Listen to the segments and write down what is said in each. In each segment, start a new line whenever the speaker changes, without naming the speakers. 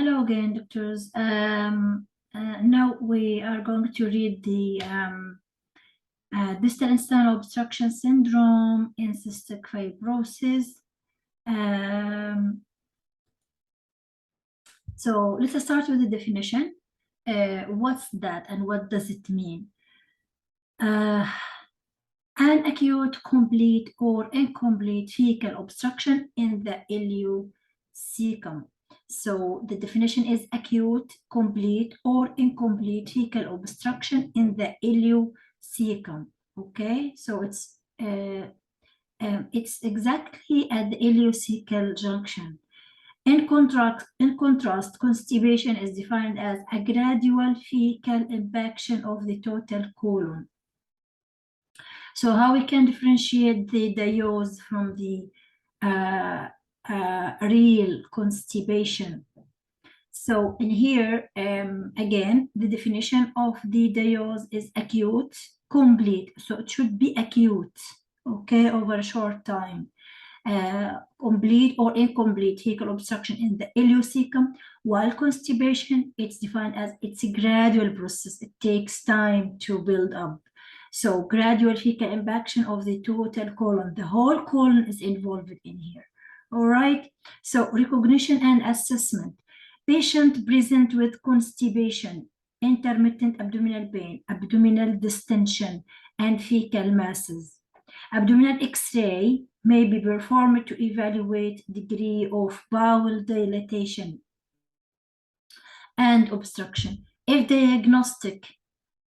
Hello again, doctors. Now we are going to read the distal intestinal obstruction syndrome in cystic fibrosis. So let's start with the definition. What's that and what does it mean? An acute, complete, or incomplete fecal obstruction in the ileocecum. So the definition is acute, complete, or incomplete fecal obstruction in the ileocecum. Okay, so it's exactly at the ileocecal junction. In contrast, constipation is defined as a gradual fecal impaction of the total colon. So how we can differentiate the DIOS from the real constipation? So in here, again, the definition of the DIOS is acute, complete. So it should be acute, okay, over a short time. Complete or incomplete fecal obstruction in the ileocecum, while constipation, it's defined as it's a gradual process. It takes time to build up. So gradual fecal impaction of the total colon. The whole colon is involved in here. All right. So recognition and assessment. Patient present with constipation, intermittent abdominal pain, abdominal distension, and fecal masses. Abdominal X-ray may be performed to evaluate degree of bowel dilatation and obstruction. If diagnostic,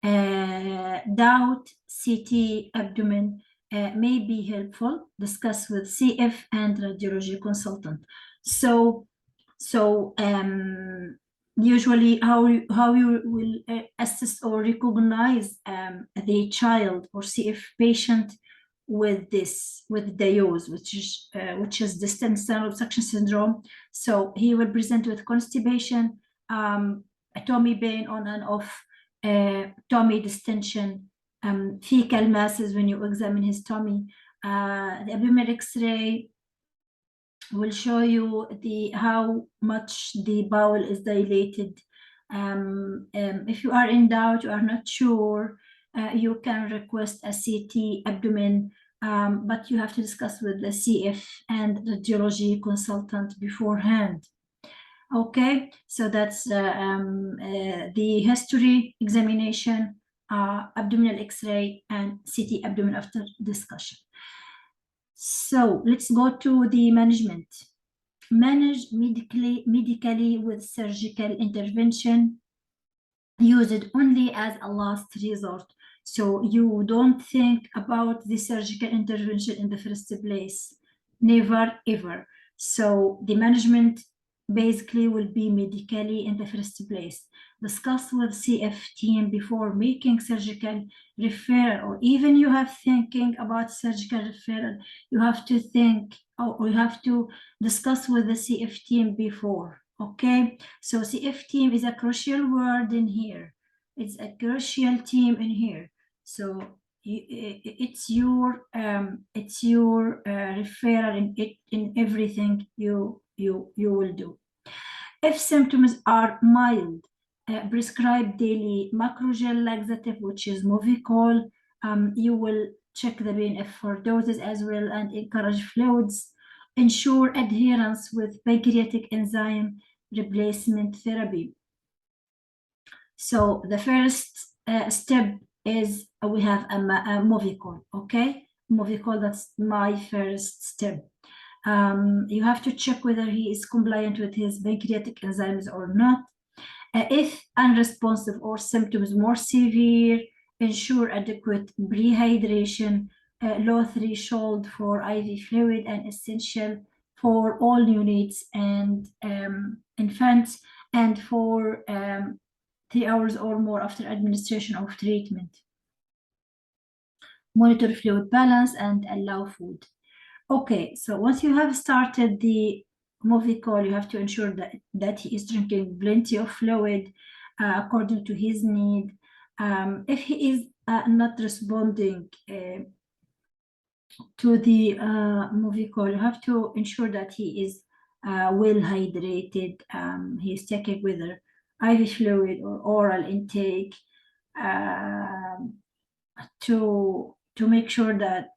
doubt, CT abdomen may be helpful. Discuss with CF and radiology consultant. So usually how you will assess or recognize the child or CF patient with DIOS, which is distal intestinal obstruction syndrome. So he will present with constipation, tummy pain on and off, tummy distension, fecal masses when you examine his tummy. The abdominal X-ray will show you how much the bowel is dilated. If you are in doubt, you are not sure, you can request a CT abdomen, but you have to discuss with the CF and radiology consultant beforehand. Okay, so that's the history examination, abdominal X-ray, and CT abdomen after discussion. So let's go to the management. Manage medically with surgical intervention. Use it only as a last resort. So you don't think about the surgical intervention in the first place. Never, ever. So the management basically will be medically in the first place. Discuss with CF team before making surgical referral, or even you have thinking about surgical referral, you have to think, or you have to discuss with the CF team before. Okay, so CF team is a crucial word in here. It's a crucial team in here. So it's your referral in everything you will do. If symptoms are mild, prescribe daily macrogel laxative, which is Movicol. You will check the BNF for doses as well and encourage fluids. Ensure adherence with pancreatic enzyme replacement therapy. So the first step is we have a Movicol, okay? Movicol, that's my first step. You have to check whether he is compliant with his pancreatic enzymes or not. If unresponsive or symptoms more severe, ensure adequate rehydration, low threshold for IV fluid, and essential for all neonates and infants, and for 3 hours or more after administration of treatment. Monitor fluid balance and allow food. Okay, so once you have started the Movicol, you have to ensure that he is drinking plenty of fluid according to his need. If he is not responding to the Movicol, you have to ensure that he is well hydrated. He's taking whether IV fluid or oral intake to make sure that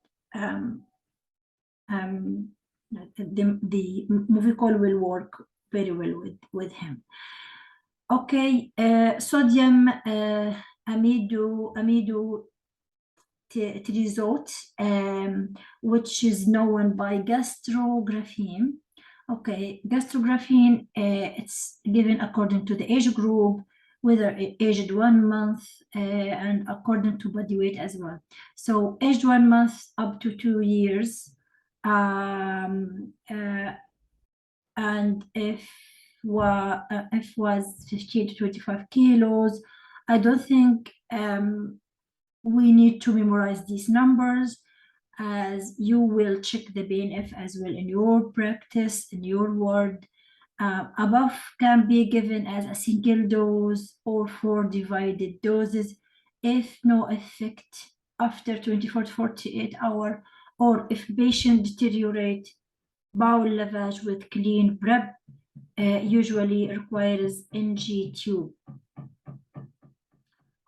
the Movicol will work very well with him. Okay, sodium amido triazole, which is known by gastrographine. Okay, gastrographine, it's given according to the age group, whether aged 1 month and according to body weight as well. So aged 1 month up to 2 years, and if was 15 to 25 kilos, I don't think we need to memorize these numbers, as you will check the BNF as well in your practice, in your ward. Above can be given as a single dose or 4 divided doses if no effect after 24 to 48 hours, or if patient deteriorate. Bowel lavage with clean prep usually requires NG tube.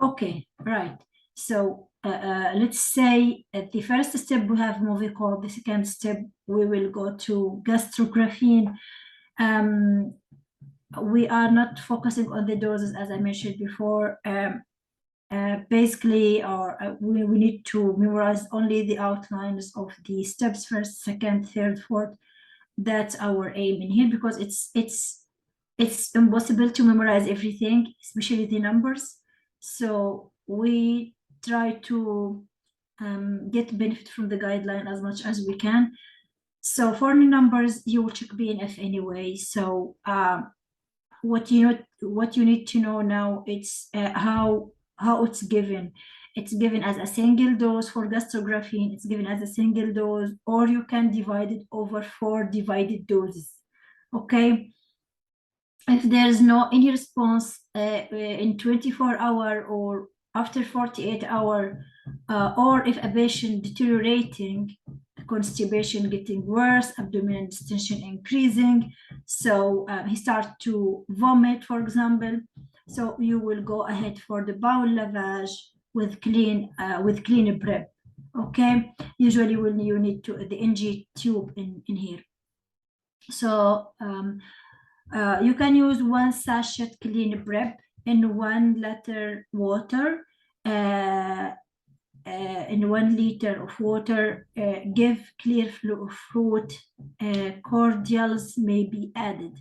Okay, right. So let's say at the first step we have Movicol. The second step we will go to gastrographine. We are not focusing on the doses as I mentioned before. Basically, we need to memorize only the outlines of the steps: first, second, third, fourth. That's our aim in here, because it's impossible to memorize everything, especially the numbers. So we try to get benefit from the guideline as much as we can. So for the numbers, you will check BNF anyway. So what you need to know now, it's how it's given. It's given as a single dose for gastrographine. It's given as a single dose, or you can divide it over 4 divided doses. Okay. If there's no any response in 24 hours or after 48 hours, or if a patient deteriorating, constipation getting worse, abdominal distension increasing, so he starts to vomit, for example, so you will go ahead for the bowel lavage with clean prep. Okay, usually when you need to the NG tube in here. So you can use 1 sachet clean prep in 1 liter water. In 1 liter of water, give clear fruit cordials may be added.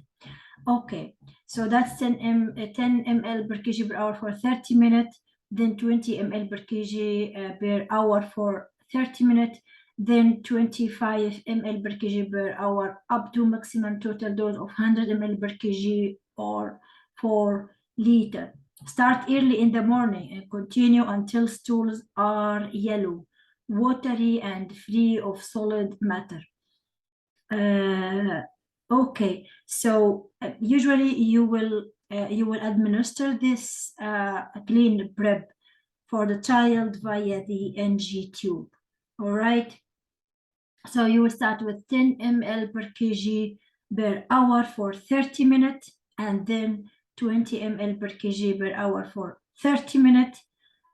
Okay, so that's 10 ml per kg per hour for 30 minutes, then 20 ml per kg per hour for 30 minutes, then 25 ml per kg per hour up to maximum total dose of 100 ml per kg or 4 liter. Start early in the morning and continue until stools are yellow, watery, and free of solid matter. Okay, so usually you will administer this clean prep for the child via the NG tube. All right. So you will start with 10 ml per kg per hour for 30 minutes, and then 20 ml per kg per hour for 30 minutes,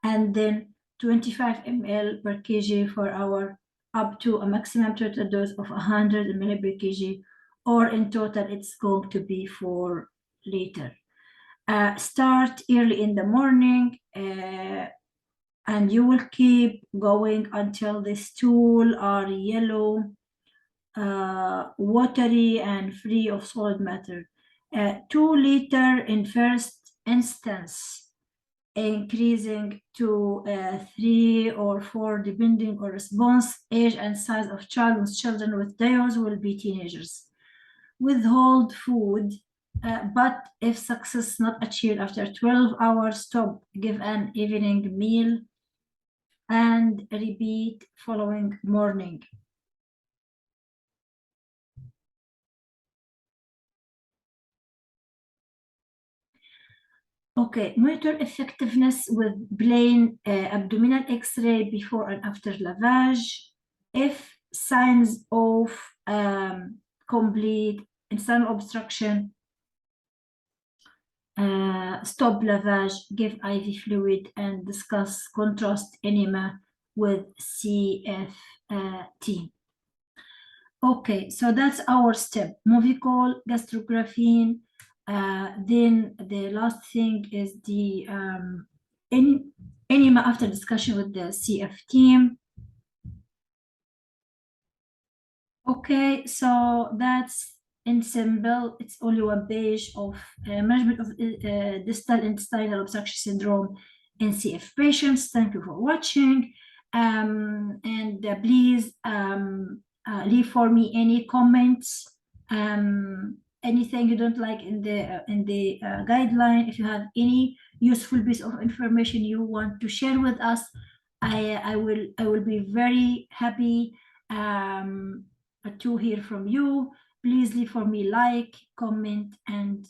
and then 25 ml per kg per hour up to a maximum total dose of 100 ml per kg, or in total it's going to be 4 liters. Start early in the morning, and you will keep going until the stool are yellow, watery, and free of solid matter. 2 liters in first instance, increasing to 3 or 4 depending on response, age, and size of child. With children with DIOS will be teenagers. Withhold food, but if success not achieved after 12 hours, stop, give an evening meal, and repeat following morning. Okay, monitor effectiveness with plain abdominal X-ray before and after lavage. If signs of complete intestinal obstruction, stop lavage, give IV fluid, and discuss contrast enema with CFT. Okay, so that's our step: Movicol, gastrografin. Then the last thing is the enema after discussion with the CF team. Okay, so that's in simple. It's only one page of management of distal intestinal obstruction syndrome in CF patients. Thank you for watching. And please leave for me any comments, anything you don't like in the guideline. If you have any useful piece of information you want to share with us, I will be very happy to hear from you. Please leave for me like, comment, and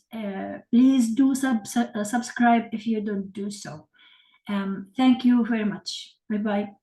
please do subscribe if you don't do so. Thank you very much. Bye-bye.